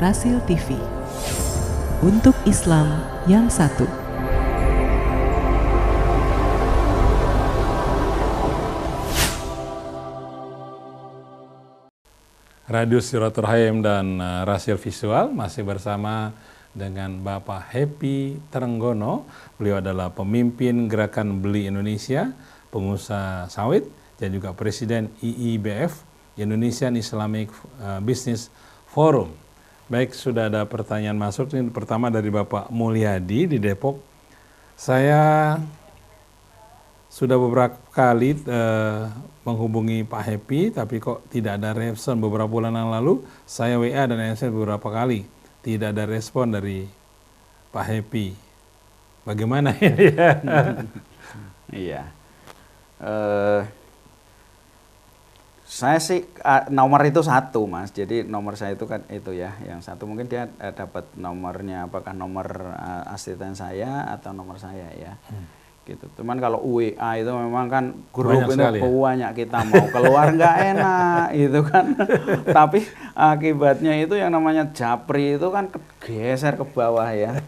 Rasil TV. Untuk Islam yang satu. Radio Silaturahim dan Rasil Visual masih bersama dengan Bapak Happy Trenggono. Beliau adalah pemimpin Gerakan Beli Indonesia, pengusaha sawit, dan juga Presiden IIBF, Indonesian Islamic Business Forum. Baik, sudah ada pertanyaan masuk. Ini pertama dari Bapak Mulyadi di Depok. Saya sudah beberapa kali menghubungi Pak Happy, tapi kok tidak ada respon. Beberapa bulan yang lalu, saya WA dan SMS beberapa kali. Tidak ada respon dari Pak Happy. Bagaimana ini? Iya. Saya sih nomor itu satu, Mas. Jadi nomor saya itu kan itu ya, yang satu mungkin dia dapat nomornya, apakah nomor asisten saya atau nomor saya ya. Gitu. Cuman kalau WA itu memang kan grup itu banyak, kita mau keluar nggak enak gitu kan. Tapi akibatnya itu yang namanya japri itu kan geser ke bawah ya.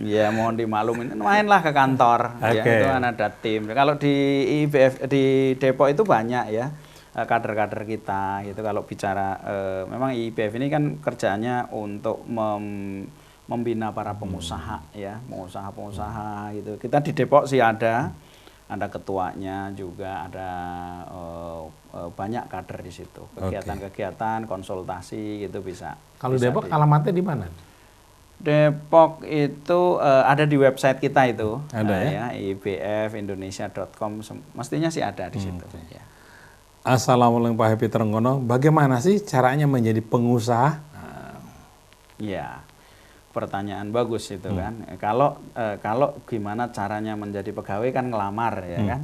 Ya mohon dimaklumin, mainlah ke kantor. Ya, itu kan ada tim. Kalau di IBF di Depok itu banyak ya kader-kader kita gitu. Kalau bicara memang IBF ini kan kerjanya untuk membina para pengusaha ya, pengusaha-pengusaha gitu. Kita di Depok sih ada ketuanya juga, ada banyak kader di situ. Kegiatan-kegiatan, konsultasi gitu bisa. Kalau Depok alamatnya di mana? Depok itu ada di website kita itu. Ada ya? ibfindonesia.com, mestinya sih ada di situ. Ya. Assalamualaikum Pak Happy Trenggono, bagaimana sih caranya menjadi pengusaha? Ya, pertanyaan bagus itu kan. Kalau gimana caranya menjadi pegawai kan ngelamar ya kan.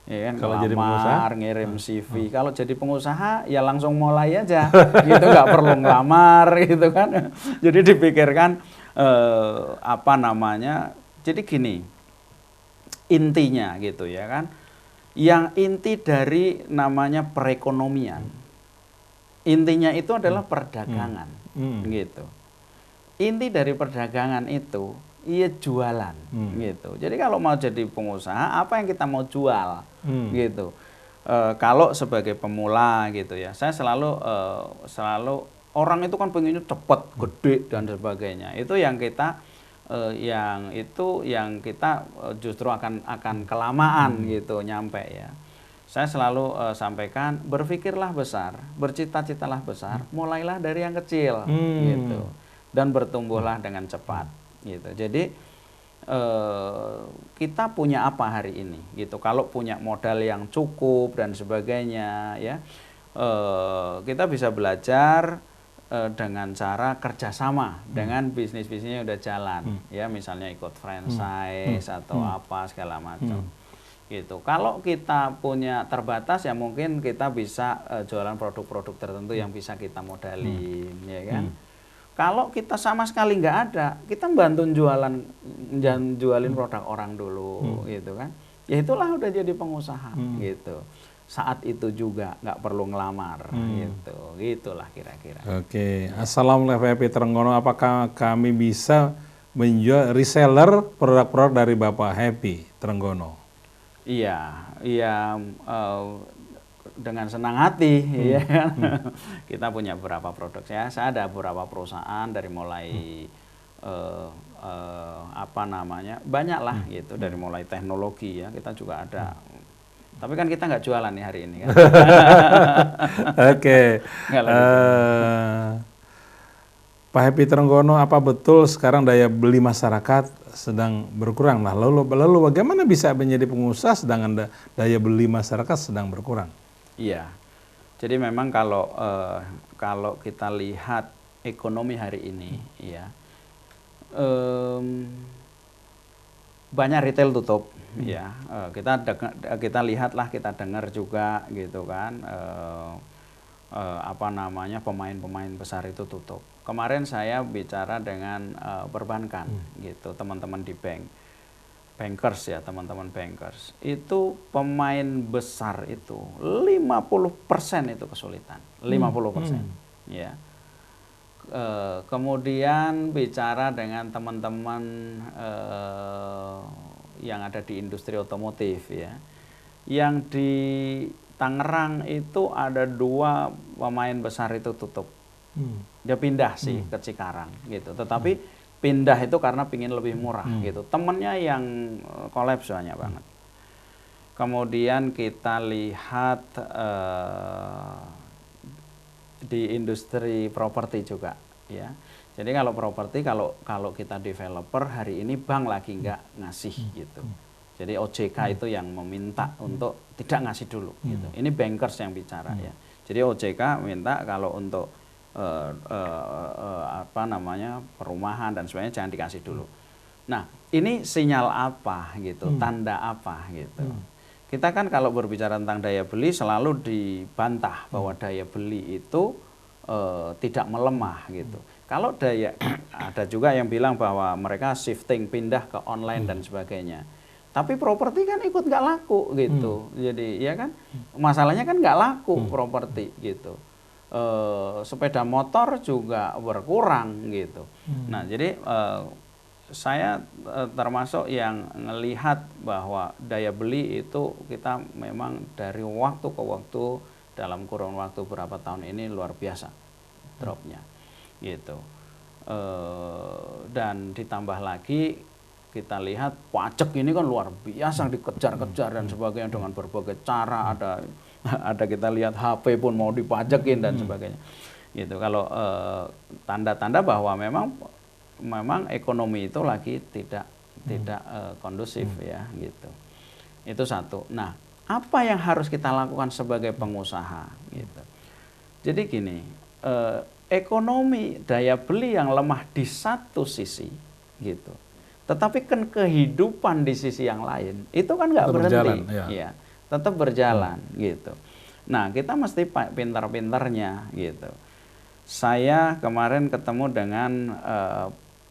Ya kan, kalau ngelamar, jadi pengusaha ngirim CV. Kalau jadi pengusaha ya langsung mulai aja. Gitu, nggak perlu ngelamar gitu kan. Jadi dipikirkan apa namanya. Jadi gini, intinya gitu ya kan. Yang inti dari namanya perekonomian, intinya itu adalah perdagangan, gitu. Inti dari perdagangan itu, iya jualan, gitu. Jadi kalau mau jadi pengusaha, apa yang kita mau jual, gitu. Kalau sebagai pemula, gitu ya, saya selalu orang itu kan pengennya cepat, gede dan sebagainya. Itu yang kita yang kita justru akan kelamaan gitu nyampe ya. Saya selalu sampaikan, berpikirlah besar, bercita-citalah besar, mulailah dari yang kecil gitu, dan bertumbuhlah dengan cepat gitu. Jadi kita punya apa hari ini gitu. Kalau punya modal yang cukup dan sebagainya ya, kita bisa belajar dengan cara kerjasama dengan bisnis-bisnisnya yang udah jalan ya, misalnya ikut franchise atau apa segala macam gitu. Kalau kita punya terbatas ya mungkin kita bisa jualan produk-produk tertentu yang bisa kita modalin ya kan. Kalau kita sama sekali nggak ada, kita bantu jualin produk orang dulu gitu kan. Ya itulah udah jadi pengusaha gitu. Saat itu juga nggak perlu ngelamar gitulah kira-kira. Oke. Assalamualaikum Happy Trenggono, apakah kami bisa menjual reseller produk-produk dari Bapak Happy Trenggono? Iya dengan senang hati ya kan. Kita punya beberapa produk ya. Saya ada beberapa perusahaan dari mulai apa namanya, banyak lah gitu, dari mulai teknologi ya, kita juga ada. Tapi kan kita nggak jualan nih hari ini kan. Oke. Pak Happy Trenggono, apa betul sekarang daya beli masyarakat sedang berkurang? Nah, lalu bagaimana bisa menjadi pengusaha sedangkan daya beli masyarakat sedang berkurang? Iya. Jadi memang kalau kita lihat ekonomi hari ini ya, banyak retail tutup ya. Kita lihatlah, kita dengar juga gitu kan, apa namanya, pemain-pemain besar itu tutup. Kemarin saya bicara dengan perbankan gitu, teman-teman di bankers ya, teman-teman bankers. Itu pemain besar itu 50% itu kesulitan. 50%. Ya. Kemudian bicara dengan teman-teman yang ada di industri otomotif ya. Yang di Tangerang itu ada 2 pemain besar itu tutup. Dia pindah sih ke Cikarang gitu. Tetapi pindah itu karena pingin lebih murah gitu. Temennya yang kolaps banyak banget. Kemudian kita lihat di industri properti juga ya. Jadi kalau properti kalau kita developer hari ini bank lagi nggak ngasih gitu. Jadi OJK itu yang meminta untuk tidak ngasih dulu gitu. Ini bankers yang bicara ya. Jadi OJK minta kalau untuk perumahan dan sebagainya jangan dikasih dulu. Nah, ini sinyal apa gitu, tanda apa gitu. Kita kan kalau berbicara tentang daya beli selalu dibantah bahwa daya beli itu tidak melemah gitu. Kalau ada juga yang bilang bahwa mereka shifting pindah ke online dan sebagainya. Tapi properti kan ikut nggak laku gitu. Jadi ya kan masalahnya kan nggak laku properti gitu. Sepeda motor juga berkurang gitu. Nah jadi saya termasuk yang melihat bahwa daya beli itu kita memang dari waktu ke waktu dalam kurun waktu berapa tahun ini luar biasa dropnya gitu. Dan ditambah lagi kita lihat pajak ini kan luar biasa dikejar-kejar dan sebagainya dengan berbagai cara. Ada kita lihat HP pun mau dipajakin dan sebagainya gitu. Kalau tanda-tanda bahwa memang ekonomi itu lagi tidak kondusif ya gitu. Itu satu. Nah, apa yang harus kita lakukan sebagai pengusaha gitu. Jadi gini, ekonomi daya beli yang lemah di satu sisi gitu. Tetapi kan kehidupan di sisi yang lain itu kan nggak berhenti, ya. Tetap berjalan gitu. Nah, kita mesti pintar-pintarnya gitu. Saya kemarin ketemu dengan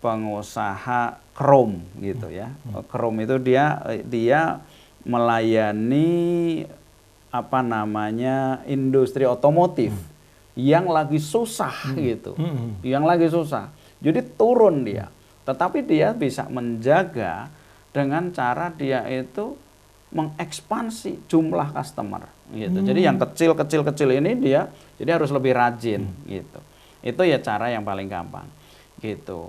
pengusaha Chrome gitu ya. Chrome itu dia melayani industri otomotif yang lagi susah gitu. Yang lagi susah. Jadi turun dia. Tetapi dia bisa menjaga dengan cara dia itu mengekspansi jumlah customer gitu. Jadi yang kecil ini dia jadi harus lebih rajin gitu. Itu ya cara yang paling gampang. Gitu.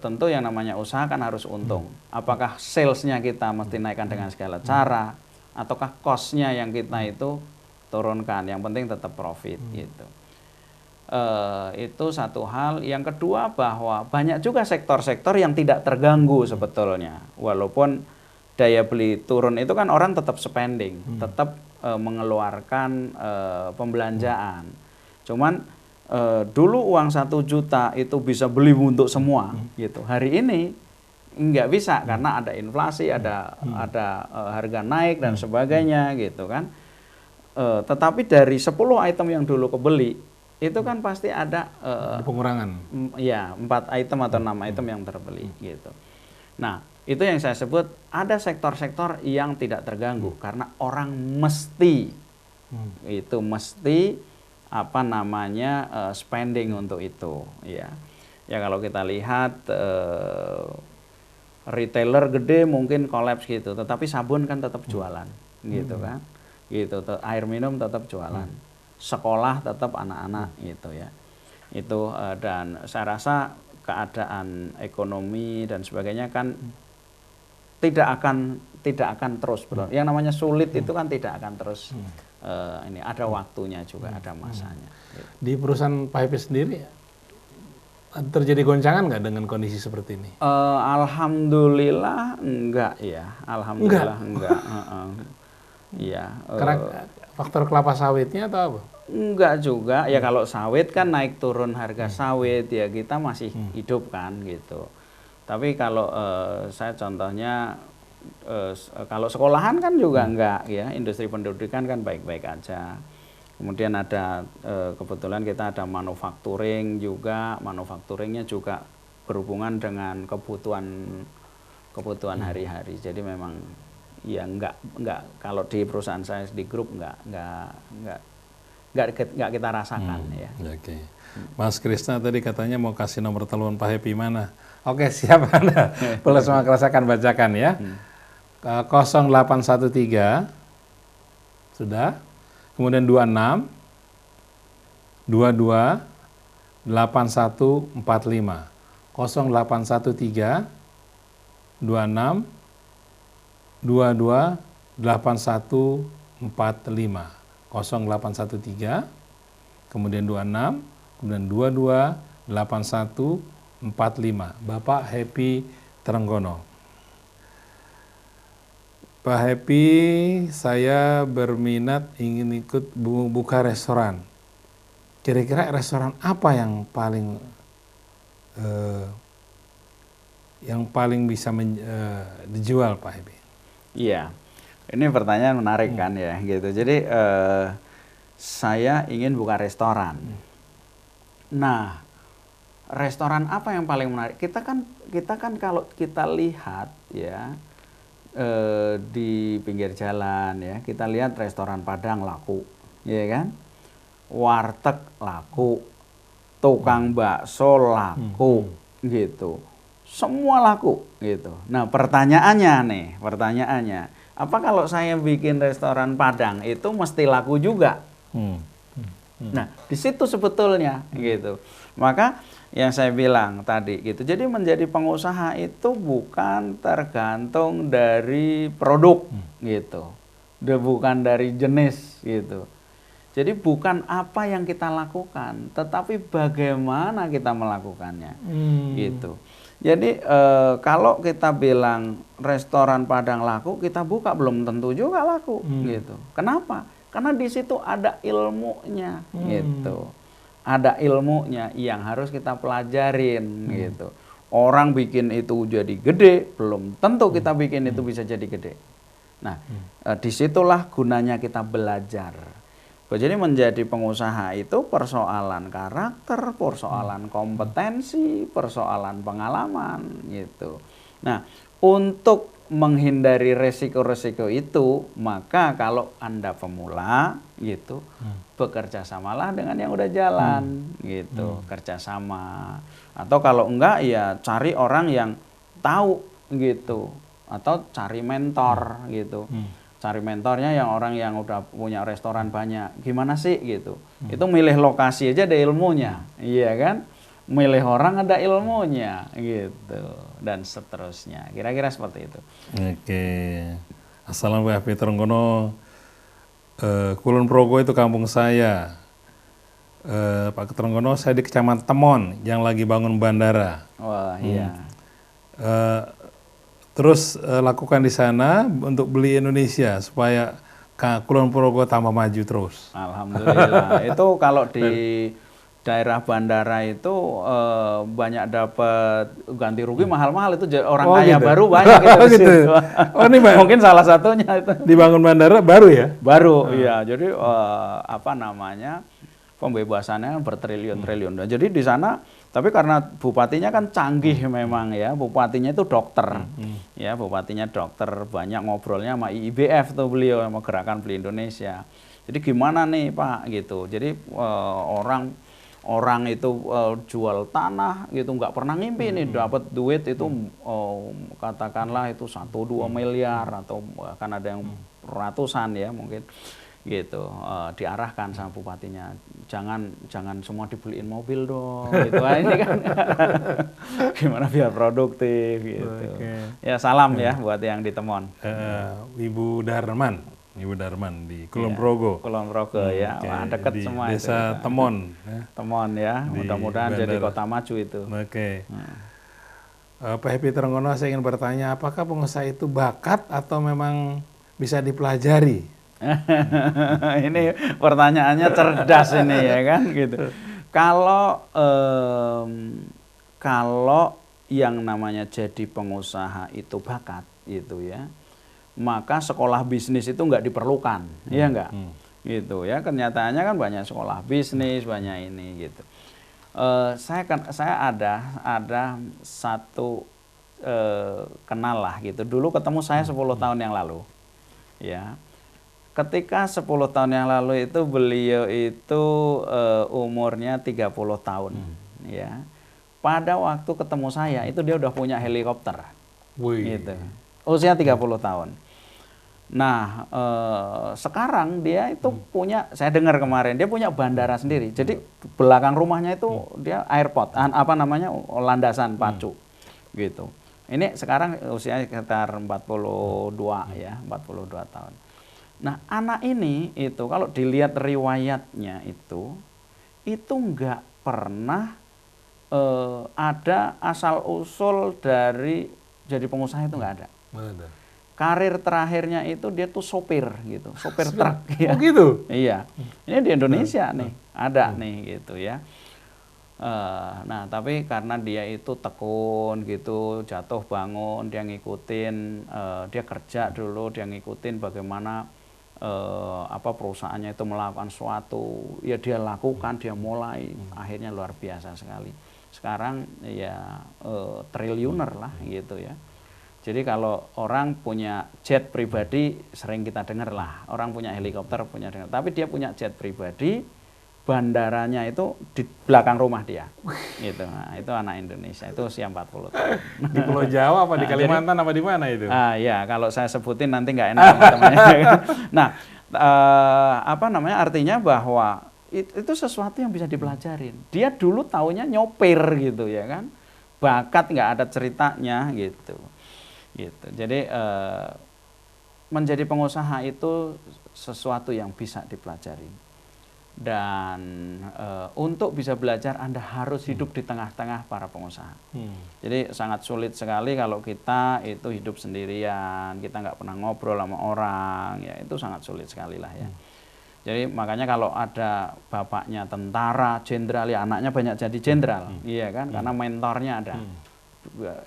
Tentu yang namanya usaha kan harus untung. Apakah salesnya kita mesti naikkan dengan segala cara, ataukah cost-nya yang kita itu turunkan. Yang penting tetap profit gitu. Itu satu hal. Yang kedua bahwa banyak juga sektor-sektor yang tidak terganggu sebetulnya. Walaupun daya beli turun itu kan orang tetap spending, tetap mengeluarkan pembelanjaan. Cuman dulu uang 1 juta itu bisa beli untuk semua gitu. Hari ini nggak bisa karena ada inflasi, ada harga naik dan sebagainya gitu kan. Tetapi dari 10 item yang dulu kebeli itu kan pasti ada pengurangan. Ya, 4 item atau 6 item yang terbeli gitu. Nah, itu yang saya sebut ada sektor-sektor yang tidak terganggu karena orang mesti spending untuk itu ya. Ya kalau kita lihat retailer gede mungkin kolaps gitu, tetapi sabun kan tetap jualan gitu kan. Gitu, air minum tetap jualan. Sekolah tetap anak-anak gitu ya. Itu dan saya rasa keadaan ekonomi dan sebagainya kan tidak akan terus berlangsung. Yang namanya sulit itu kan tidak akan terus ini ada waktunya juga, ada masanya. Gitu. Di perusahaan Pak Happy sendiri terjadi goncangan nggak dengan kondisi seperti ini? Alhamdulillah enggak ya. Alhamdulillah enggak. Iya. Karena faktor kelapa sawitnya atau apa? Enggak juga. Ya kalau sawit kan naik turun harga sawit ya kita masih hidup kan gitu. Tapi kalau saya contohnya kalau sekolahan kan juga enggak ya, industri pendidikan kan baik-baik aja. Kemudian ada kebetulan kita ada manufacturing juga, manufacturingnya juga berhubungan dengan kebutuhan hari-hari. Jadi memang ya enggak kalau di perusahaan saya di grup enggak nggak kita rasakan ya. Oke. Mas Krisna tadi katanya mau kasih nomor telepon Pak Happy mana? Oke, siap Anda. Plus Mas rasakan bacakan ya. 0813 sudah. Kemudian 26 22 8145. 0813 26 22 8145. 0813 kemudian 26 kemudian 22 8145. Bapak Happy Trenggono. Pak Happy, saya berminat ingin ikut buka restoran. Kira-kira restoran apa yang paling bisa dijual, Pak Happy? Iya, ini pertanyaan menarik kan ya, gitu. Jadi saya ingin buka restoran. Nah, restoran apa yang paling menarik? Kita kan kalau kita lihat ya di pinggir jalan ya, kita lihat restoran Padang laku, ya kan? Warteg laku, tukang bakso laku, gitu. Semua laku, gitu. Nah, pertanyaannya, apa kalau saya bikin restoran Padang itu mesti laku juga? Nah, di situ sebetulnya, gitu. Maka yang saya bilang tadi gitu. Jadi menjadi pengusaha itu bukan tergantung dari produk gitu. Bukan dari jenis gitu. Jadi bukan apa yang kita lakukan, tetapi bagaimana kita melakukannya. Gitu. Jadi kalau kita bilang restoran Padang laku, kita buka belum tentu juga laku gitu. Kenapa? Karena di situ ada ilmunya gitu. Ada ilmunya yang harus kita pelajarin gitu. Orang bikin itu jadi gede, belum tentu kita bikin itu bisa jadi gede. Nah, disitulah gunanya kita belajar. Jadi menjadi pengusaha itu persoalan karakter, persoalan kompetensi, persoalan pengalaman gitu. Nah, untuk menghindari resiko-resiko itu, maka kalau Anda pemula gitu, bekerja samalah dengan yang udah jalan gitu, kerjasama. Atau kalau enggak ya cari orang yang tahu gitu, atau cari mentor gitu. Cari mentornya yang orang yang udah punya restoran banyak. Gimana sih gitu. Itu milih lokasi aja ada ilmunya. Iya kan? Milih orang ada ilmunya gitu, dan seterusnya. Kira-kira seperti itu. Oke. Assalamualaikum Pak Trenggono. Kulon Progo itu kampung saya. Pak Trenggono, saya di Kecamatan Temon yang lagi bangun bandara. Wah, iya. Terus lakukan di sana untuk beli Indonesia supaya Kulon Progo tambah maju terus. Alhamdulillah. Itu kalau di daerah bandara itu banyak dapat ganti rugi mahal-mahal, itu orang kaya gitu. baru banyak itu di situ. Ini Mungkin salah satunya itu. Dibangun bandara baru ya? Baru, iya. Jadi pembebasannya bertriliun-triliun. Nah, jadi di sana, tapi karena bupatinya kan canggih memang ya, bupatinya itu dokter, ya bupatinya dokter, banyak ngobrolnya sama IIBF tuh beliau, sama Gerakan Beli Indonesia. Jadi gimana nih Pak gitu. Jadi orang itu jual tanah gitu, nggak pernah ngimpi nih dapat duit itu katakanlah itu 1-2 miliar atau bahkan ada yang ratusan ya mungkin gitu, diarahkan sama bupatinya, jangan semua dibeliin mobil dong gitu. Ini kan gimana biar produktif gitu. Ya salam ya buat yang di Temon. Ibu Darman di Kulon Progo. Kulon Progo ya, wah, deket di semua desa itu. Temon. Temon ya, mudah-mudahan jadi kota maju itu. Oke. Pak Happy Trenggono, saya ingin bertanya, apakah pengusaha itu bakat atau memang bisa dipelajari? Ini pertanyaannya cerdas ini ya kan gitu. Kalau yang namanya jadi pengusaha itu bakat gitu ya, maka sekolah bisnis itu nggak diperlukan, iya nggak? Gitu ya, kenyataannya kan banyak sekolah bisnis, banyak ini gitu. Saya ada satu kenal lah gitu. Dulu ketemu saya 10 tahun yang lalu, ya. ketika 10 tahun yang lalu itu beliau itu umurnya 30 tahun. Ya. Pada waktu ketemu saya itu dia udah punya helikopter. Wih. Gitu. Usia 30 tahun. Nah, sekarang dia itu punya, saya dengar kemarin, dia punya bandara sendiri. Jadi belakang rumahnya itu dia airport, landasan pacu. Gitu. Ini sekarang usianya sekitar 42 ya, 42 tahun. Nah, anak ini itu kalau dilihat riwayatnya itu nggak pernah ada asal-usul dari jadi pengusaha itu nggak ada. Ada. Karir terakhirnya itu dia tuh sopir gitu, sopir truk. Ya. Oh gitu? Iya, ini di Indonesia nih, ada nih gitu ya. Nah, tapi karena dia itu tekun gitu, jatuh bangun, dia ngikutin, dia kerja dulu, dia ngikutin bagaimana perusahaannya itu melakukan suatu, ya dia lakukan, dia mulai, akhirnya luar biasa sekali. Sekarang ya triliuner lah gitu ya. Jadi kalau orang punya jet pribadi sering kita dengar lah, orang punya helikopter punya dengar, tapi dia punya jet pribadi, bandaranya itu di belakang rumah dia. Gitu. Nah, itu anak Indonesia, itu usia 40 tahun. Di Pulau Jawa apa di Kalimantan apa di mana itu? Ya, kalau saya sebutin nanti nggak enak teman-temannya. Nah, artinya bahwa itu sesuatu yang bisa dipelajarin. Dia dulu taunya nyopir gitu ya kan, bakat nggak ada ceritanya gitu. Jadi menjadi pengusaha itu sesuatu yang bisa dipelajari. Dan untuk bisa belajar Anda harus hidup di tengah-tengah para pengusaha. Jadi sangat sulit sekali kalau kita itu hidup sendirian, kita nggak pernah ngobrol sama orang, ya itu sangat sulit sekali lah ya. Jadi makanya kalau ada bapaknya tentara, jenderal, ya anaknya banyak jadi jenderal, iya kan? Karena mentornya ada.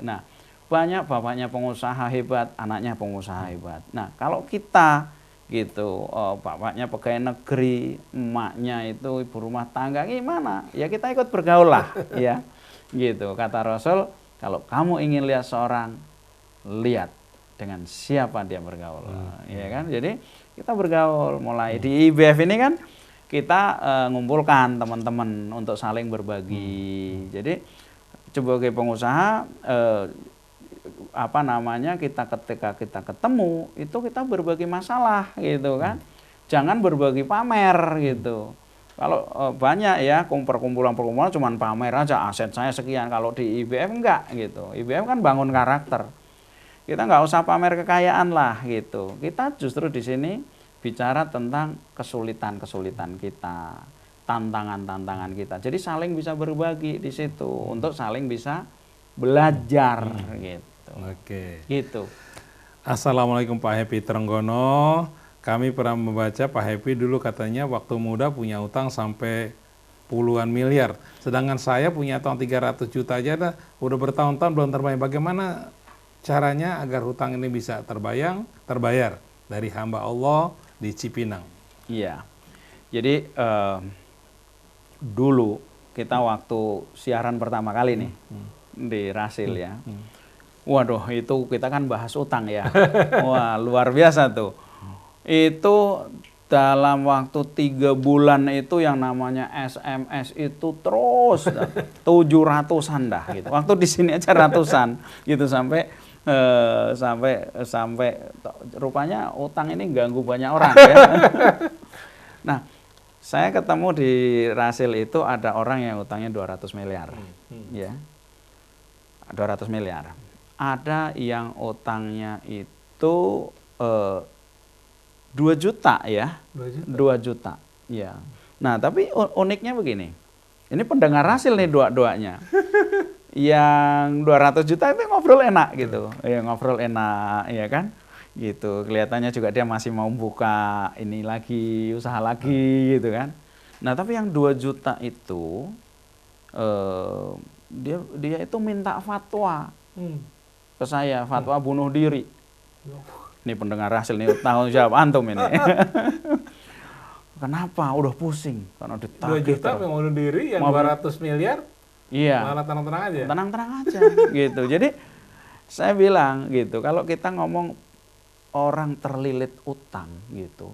Nah, banyak bapaknya pengusaha hebat, anaknya pengusaha hebat. Nah, kalau kita gitu, bapaknya pegawai negeri, emaknya itu ibu rumah tangga, gimana? Ya kita ikut bergaul lah, ya. Gitu. Kata Rasul, kalau kamu ingin lihat seorang, lihat dengan siapa dia bergaul, ya kan? Jadi kita bergaul, mulai di IBF ini kan kita ngumpulkan teman-teman untuk saling berbagi. Jadi sebagai pengusaha ketika kita ketemu itu kita berbagi masalah gitu kan, jangan berbagi pamer gitu. Kalau banyak ya perkumpulan cuman pamer aja, aset saya sekian. Kalau di IBF enggak gitu, IBF kan bangun karakter, kita nggak usah pamer kekayaan lah gitu. Kita justru di sini bicara tentang kesulitan kita, tantangan kita, jadi saling bisa berbagi di situ untuk saling bisa belajar gitu. Oke. Gitu. Assalamualaikum Pak Happy Trenggono. Kami pernah membaca Pak Happy dulu katanya waktu muda punya utang sampai puluhan miliar. Sedangkan saya punya utang 300 juta aja udah bertahun-tahun belum terbayar. Bagaimana caranya agar hutang ini bisa terbayar dari hamba Allah di Cipinang? Iya. Jadi dulu kita waktu siaran pertama kali nih di Rasil ya. Waduh, itu kita kan bahas utang ya. Wah, luar biasa tuh. Itu dalam waktu 3 bulan itu yang namanya SMS itu terus 700-an dah gitu. Waktu di sini aja ratusan gitu sampai rupanya utang ini ganggu banyak orang ya. Nah, saya ketemu di Rasil itu ada orang yang utangnya 200 miliar. Ya. 200 miliar. Ada yang utangnya itu 2 juta ya. 2 juta. Ya. Nah, tapi uniknya begini. Ini pendengar Rasil nih dua-duanya. Yang 200 juta itu ngobrol enak gitu. Ya, ngobrol enak, ya kan? Gitu. Kelihatannya juga dia masih mau buka ini lagi, usaha lagi gitu kan. Nah, tapi yang 2 juta itu dia itu minta fatwa ke saya, fatwa bunuh diri. Ini pendengar Rasil nih, tanggung jawab antum ini. Kenapa? Udah pusing karena ditagih. 2 juta mau bunuh diri, yang 200 miliar iya, malah tenang-tenang aja. Tenang-tenang aja gitu. Jadi saya bilang gitu, kalau kita ngomong orang terlilit utang gitu,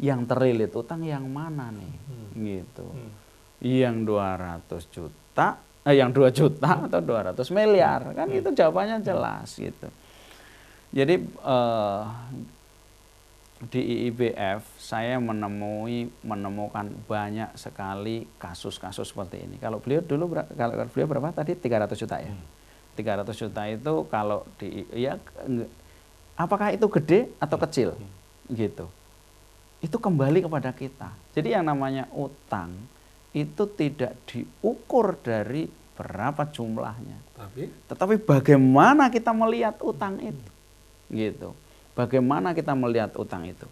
yang terlilit utang yang mana nih? Gitu. Yang 200 juta, yang 2 juta atau 200 miliar, kan itu jawabannya jelas gitu. Jadi di IIBF saya menemukan banyak sekali kasus-kasus seperti ini. Kalau beliau dulu kalau beliau berapa tadi 300 juta ya? 300 juta itu kalau ya apakah itu gede atau kecil? Gitu. Itu kembali kepada kita. Jadi yang namanya utang itu tidak diukur dari berapa jumlahnya. Tetapi bagaimana kita melihat utang itu. Gitu. Bagaimana kita melihat utang itu?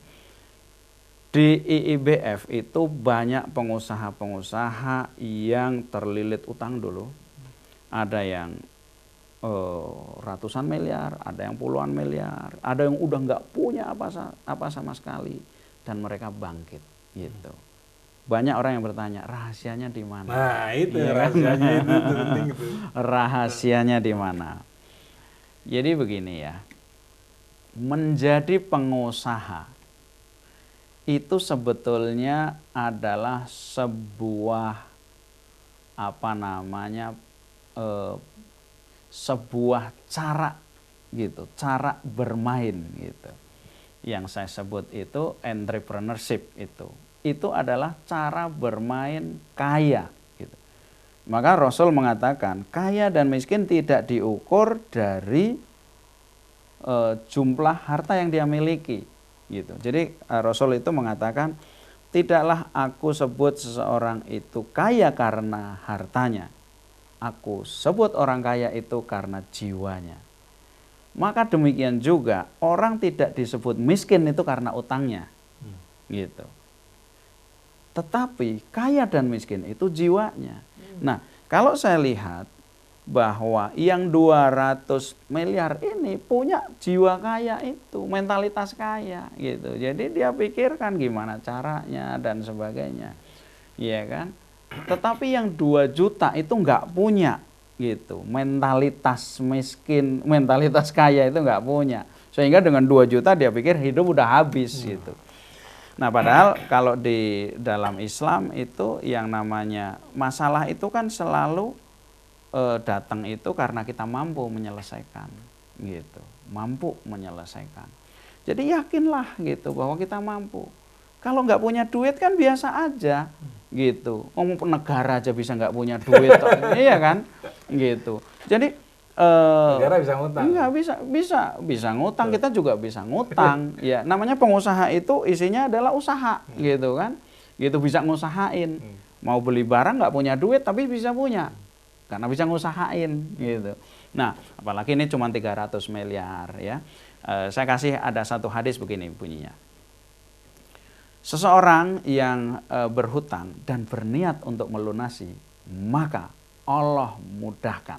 Di IIBF itu banyak pengusaha-pengusaha yang terlilit utang dulu. Ada yang ratusan miliar, ada yang puluhan miliar, ada yang udah nggak punya apa sama sekali, dan mereka bangkit. Gitu. Banyak orang yang bertanya, rahasianya di mana? Nah, itu ya rahasianya itu penting itu. Rahasianya di mana? Jadi begini ya. Menjadi pengusaha itu sebetulnya adalah sebuah sebuah cara gitu, cara bermain gitu. Yang saya sebut itu entrepreneurship itu. Itu adalah cara bermain kaya gitu. Maka Rasul mengatakan kaya dan miskin tidak diukur dari jumlah harta yang dia miliki gitu. Jadi Rasul itu mengatakan tidaklah aku sebut seseorang itu kaya karena hartanya. Aku sebut orang kaya itu karena jiwanya. Maka demikian juga orang tidak disebut miskin itu karena utangnya. Gitu. Tetapi kaya dan miskin itu jiwanya. Nah, kalau saya lihat bahwa yang 200 miliar ini punya jiwa kaya itu, mentalitas kaya gitu. Jadi dia pikirkan gimana caranya dan sebagainya. Iya kan? Tetapi yang 2 juta itu nggak punya gitu. Mentalitas miskin, mentalitas kaya itu nggak punya. Sehingga dengan 2 juta dia pikir hidup udah habis gitu. Nah, padahal kalau di dalam Islam itu yang namanya masalah itu kan selalu datang itu karena kita mampu menyelesaikan gitu, mampu menyelesaikan. Jadi yakinlah gitu bahwa kita mampu. Kalau nggak punya duit kan biasa aja gitu. Ngomong negara aja bisa nggak punya duit, iya kan? Gitu. Jadi negara bisa ngutang. Enggak bisa ngutang, kita juga bisa ngutang. Ya, namanya pengusaha itu isinya adalah usaha gitu kan. Gitu bisa ngusahain. Mau beli barang nggak punya duit tapi bisa punya. Karena bisa ngusahain gitu. Nah, apalagi ini cuma 300 miliar ya. Saya kasih ada satu hadis begini bunyinya. Seseorang yang berhutang dan berniat untuk melunasi, maka Allah mudahkan.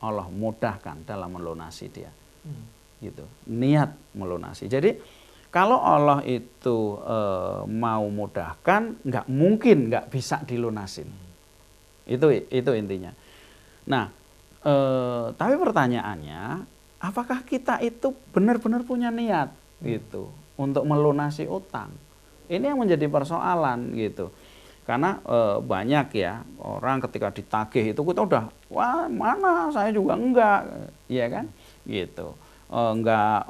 Allah mudahkan dalam melunasi dia. Gitu. Niat melunasi. Jadi kalau Allah itu mau mudahkan, nggak mungkin nggak bisa dilunasin. Itu intinya. Nah, tapi pertanyaannya, apakah kita itu benar-benar punya niat gitu untuk melunasi utang? Ini yang menjadi persoalan gitu. Karena banyak ya orang ketika ditagih itu kita udah, wah mana saya juga enggak, ya kan? Gitu. Enggak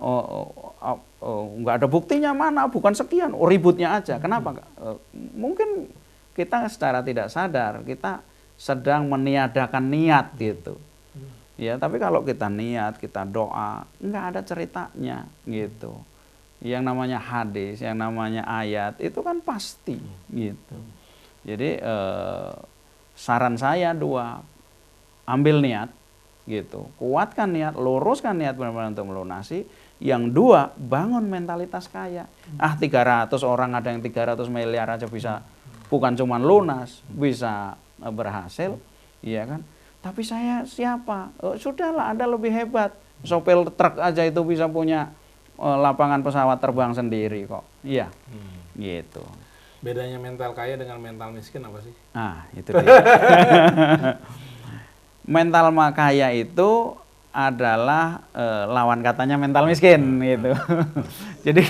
ada buktinya mana, bukan sekian, ributnya aja. Kenapa? Mungkin kita secara tidak sadar kita sedang meniadakan niat gitu. Ya, tapi kalau kita niat, kita doa, enggak ada ceritanya gitu. Yang namanya hadis, yang namanya ayat itu kan pasti gitu. Jadi saran saya 2, ambil niat gitu, kuatkan niat, luruskan niat benar-benar untuk melunasi. Yang 2, bangun mentalitas kaya. 300 orang ada yang 300 miliar aja bisa, bukan cuma lunas, bisa berhasil, iya kan? Tapi saya siapa? Sudahlah, Anda lebih hebat. Sopir truk aja itu bisa punya lapangan pesawat terbang sendiri kok. Iya, gitu. Bedanya mental kaya dengan mental miskin apa sih? Itu dia. Mental kaya itu adalah lawan katanya mental miskin gitu. Jadi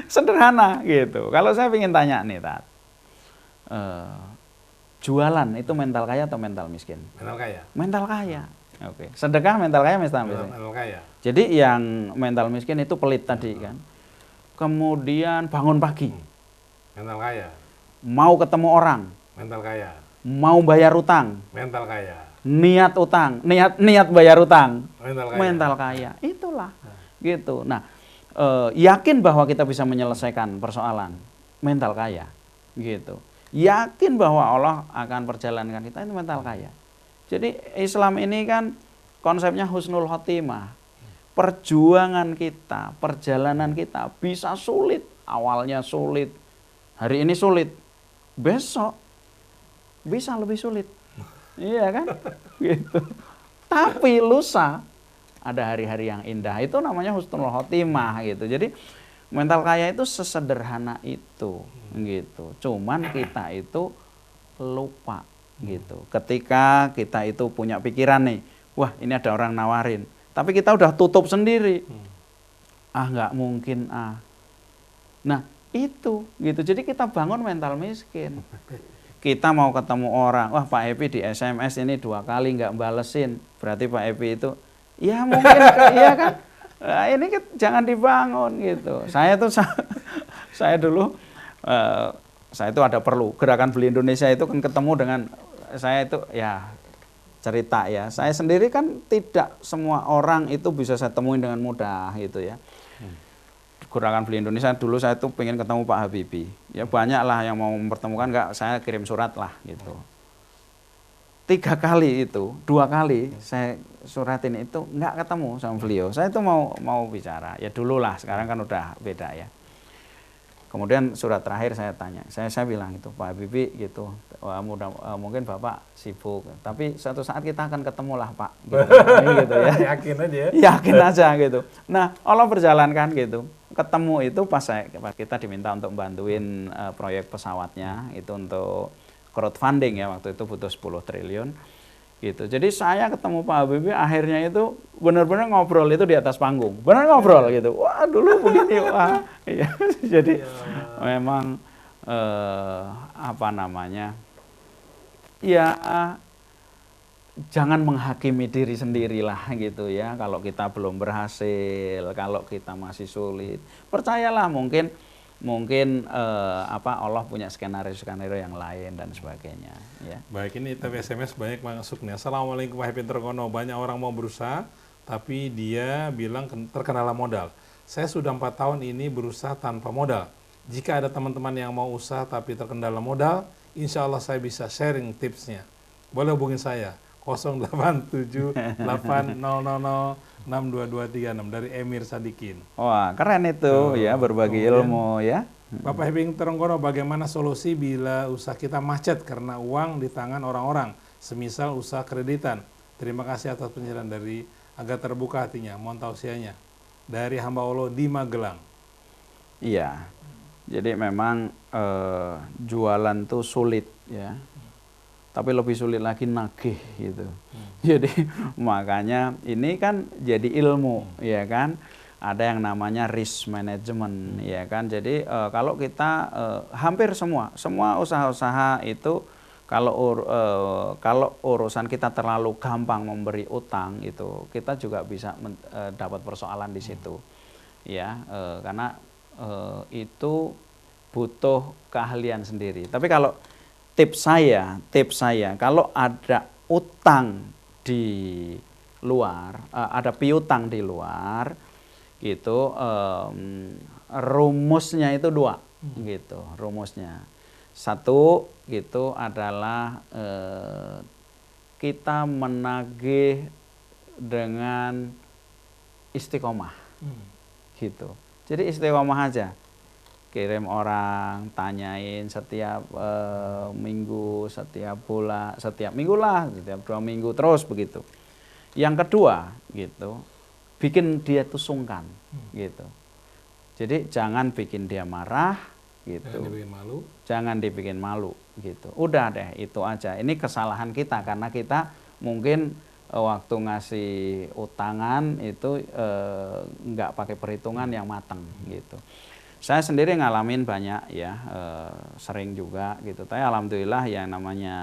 sederhana gitu. Kalau saya ingin tanya nih, Tat, jualan itu mental kaya atau mental miskin? Mental kaya. Mental kaya. Oke. Sedekah mental kaya, mental miskin. Mental kaya. Jadi yang mental miskin itu pelit tadi kan. Kemudian bangun pagi, Mental kaya. mau ketemu orang, Mental kaya. mau bayar utang, Mental kaya. niat utang, niat bayar utang, Mental kaya. mental kaya. Itulah gitu. Nah, yakin bahwa kita bisa menyelesaikan persoalan, mental kaya gitu. Yakin bahwa Allah akan perjalankan kita, itu mental kaya. Jadi Islam ini kan konsepnya husnul khotimah. Perjuangan kita, perjalanan kita bisa sulit, awalnya sulit, hari ini sulit, besok bisa lebih sulit. Iya kan? Gitu. Tapi lusa ada hari-hari yang indah. Itu namanya husnul khotimah gitu. Jadi mental kaya itu sesederhana itu gitu. Cuman kita itu lupa gitu. Ketika kita itu punya pikiran nih, wah ini ada orang nawarin, tapi kita udah tutup sendiri. Nggak mungkin Nah itu gitu. Jadi kita bangun mental miskin. Kita mau ketemu orang, wah Pak Epi di SMS ini 2 kali nggak balesin, berarti Pak Epi itu, ya mungkin, iya kan? Nah, ini jangan dibangun gitu. Saya dulu, saya itu ada perlu gerakan Beli Indonesia itu kan ketemu dengan saya itu ya cerita ya. Saya sendiri kan tidak semua orang itu bisa saya temuin dengan mudah gitu ya. Gerakan Beli Indonesia dulu saya tuh pengen ketemu Pak Habibie. Ya banyak lah yang mau mempertemukan, nggak saya kirim surat lah gitu. 3 kali itu, 2 kali saya suratin itu nggak ketemu sama beliau. Saya itu mau bicara. Ya dulu lah, sekarang kan udah beda ya. Kemudian surat terakhir saya tanya, saya bilang itu Pak Habibie gitu, mungkin Bapak sibuk, tapi suatu saat kita akan ketemu lah Pak. Gitu ya. Yakin aja ya? Yakin aja gitu. Nah Allah berjalankan gitu. Ketemu itu pas kita diminta untuk bantuin proyek pesawatnya, itu untuk crowdfunding ya, waktu itu butuh 10 triliun. Gitu. Jadi saya ketemu Pak Habibie akhirnya itu benar-benar ngobrol itu di atas panggung. Benar ngobrol gitu. Wah, dulu begini, wah. Iya. Jadi memang apa namanya? Ya jangan menghakimi diri sendirilah gitu ya. Kalau kita belum berhasil, kalau kita masih sulit. Percayalah mungkin Allah punya skenario yang lain dan sebagainya ya. Baik, ini tapi SMS banyak masuk nih. Assalamualaikum Pak Happy Terkono. Banyak orang mau berusaha tapi dia bilang terkendala modal. Saya sudah 4 tahun ini berusaha tanpa modal. Jika ada teman-teman yang mau usaha tapi terkendala modal, insya Allah saya bisa sharing tipsnya. Boleh hubungi saya 087800062236 dari Emir Sadikin. Wah, keren itu ya, berbagi ilmu ya. Bapak Happy Terenggono, bagaimana solusi bila usaha kita macet karena uang di tangan orang-orang, semisal usaha kreditan? Terima kasih atas penjelasan dari agar terbuka hatinya, mohon tausiahnya. Dari hamba Allah di Magelang. Iya, jadi memang jualan tuh sulit ya, tapi lebih sulit lagi nagih gitu. Jadi makanya ini kan jadi ilmu ya kan. Ada yang namanya risk management ya kan. Jadi kalau kita hampir semua usaha-usaha itu kalau urusan kita terlalu gampang memberi utang itu, kita juga bisa dapat persoalan di situ. Ya, karena itu butuh keahlian sendiri. Tapi kalau tips saya kalau ada utang di luar, ada piutang di luar gitu, rumusnya itu 2 gitu, rumusnya. 1 gitu adalah kita menagih dengan istiqomah gitu. Jadi istiqomah aja, kirim orang, tanyain setiap minggu, setiap bulan, setiap minggu lah, setiap 2 minggu terus begitu. Yang kedua gitu, bikin dia tuh sungkan gitu. Jadi jangan bikin dia marah gitu. Jangan dibikin malu gitu. Udah deh, itu aja. Ini kesalahan kita karena kita mungkin waktu ngasih utangan itu nggak pakai perhitungan yang matang gitu. Saya sendiri ngalamin banyak ya, sering juga gitu. Tapi alhamdulillah yang namanya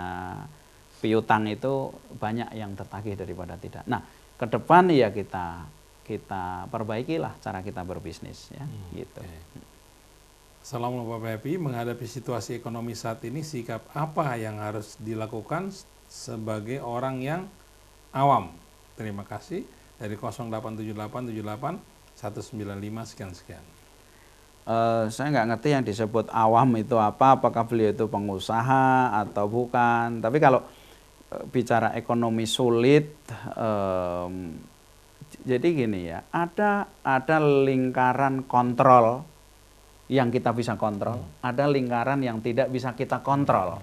piutang itu banyak yang tertagih daripada tidak. Nah, ke depan ya kita perbaikilah cara kita berbisnis ya gitu. Assalamualaikum Bapak Happy, menghadapi situasi ekonomi saat ini sikap apa yang harus dilakukan sebagai orang yang awam? Terima kasih dari 087878 195 sekian. Saya nggak ngerti yang disebut awam itu apa, apakah beliau itu pengusaha atau bukan. Tapi kalau bicara ekonomi sulit, jadi gini ya, ada lingkaran kontrol yang kita bisa kontrol, ada lingkaran yang tidak bisa kita kontrol.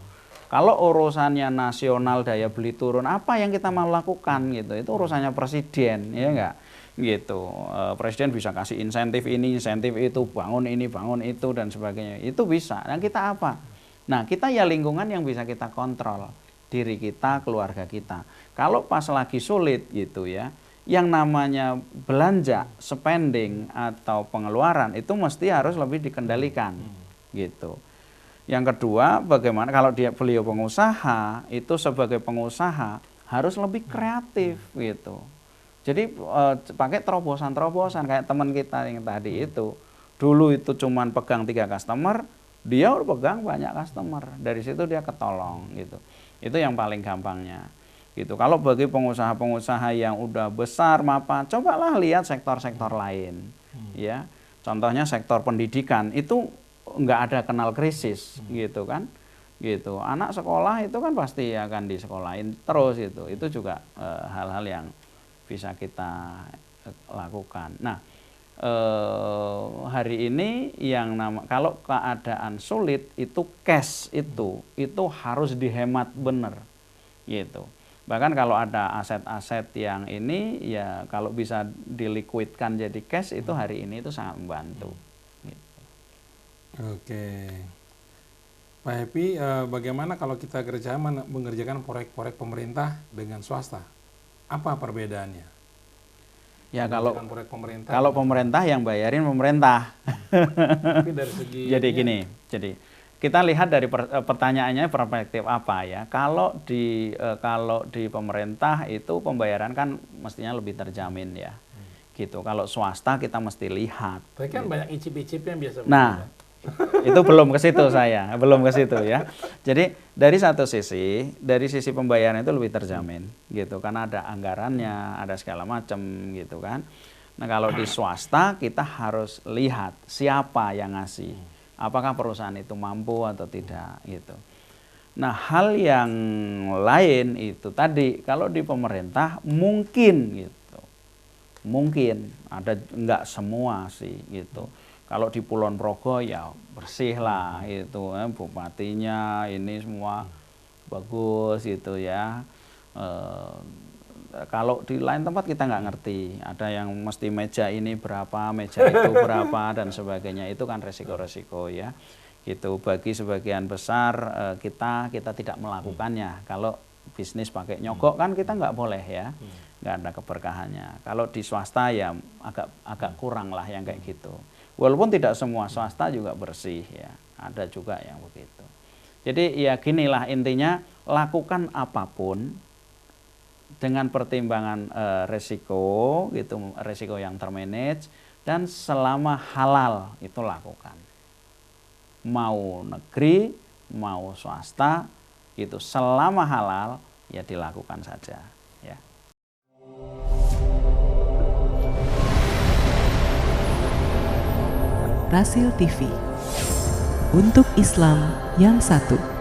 Kalau urusannya nasional daya beli turun, apa yang kita mau lakukan gitu? Itu urusannya presiden, ya enggak? Gitu. Presiden bisa kasih insentif ini, insentif itu, bangun ini, bangun itu dan sebagainya. Itu bisa. Nah, kita apa? Nah, kita ya lingkungan yang bisa kita kontrol. Diri kita, keluarga kita. Kalau pas lagi sulit gitu ya, yang namanya belanja, spending atau pengeluaran itu mesti harus lebih dikendalikan gitu. Yang kedua, bagaimana kalau beliau pengusaha, itu sebagai pengusaha harus lebih kreatif gitu. Jadi pakai terobosan-terobosan kayak teman kita yang tadi itu. Dulu itu cuman pegang 3 customer, dia udah pegang banyak customer. Dari situ dia ketolong gitu. Itu yang paling gampangnya. Gitu. Kalau bagi pengusaha-pengusaha yang udah besar mapan, cobalah lihat sektor-sektor lain. Ya, contohnya sektor pendidikan itu nggak ada kenal krisis, gitu kan? Gitu. Anak sekolah itu kan pasti akan disekolahin terus itu. Itu juga hal-hal yang bisa kita lakukan. Nah, hari ini yang kalau keadaan sulit itu cash itu harus dihemat benar, gitu. Bahkan kalau ada aset-aset yang ini ya kalau bisa dilikuidkan jadi cash itu hari ini itu sangat membantu. Gitu. Oke, Pak Happy, bagaimana kalau kita mengerjakan proyek-proyek pemerintah dengan swasta? Apa perbedaannya? Ya kalau proyek pemerintah, pemerintah yang bayarin pemerintah. Tapi dari segi jadi gini, kita lihat dari pertanyaannya perspektif apa ya. Kalau di pemerintah itu pembayaran kan mestinya lebih terjamin ya. Gitu. Kalau swasta kita mesti lihat. Tapi kan banyak icip-icipnya biasa. Nah, itu belum ke situ saya, belum ke situ ya. Jadi dari satu sisi, dari sisi pembayaran itu lebih terjamin gitu. Karena ada anggarannya, ada segala macam gitu kan. Nah, kalau di swasta kita harus lihat siapa yang ngasih. Apakah perusahaan itu mampu atau tidak gitu. Nah, hal yang lain itu tadi kalau di pemerintah mungkin gitu. Mungkin ada enggak semua sih gitu. Kalau di Kulon Progo ya bersih lah itu, bupatinya ini semua bagus gitu ya. Kalau di lain tempat kita nggak ngerti, ada yang mesti meja ini berapa, meja itu berapa dan sebagainya, itu kan resiko-resiko ya. Gitu. Bagi sebagian besar kita tidak melakukannya. Kalau bisnis pakai nyogok kan kita nggak boleh ya, nggak ada keberkahannya. Kalau di swasta ya agak kurang lah yang kayak gitu. Walaupun tidak semua swasta juga bersih ya, ada juga yang begitu. Jadi ya ginilah intinya, lakukan apapun dengan pertimbangan resiko gitu, resiko yang termanage, dan selama halal itu lakukan. Mau negeri, mau swasta, itu selama halal ya dilakukan saja ya. Rasil TV, untuk Islam yang satu.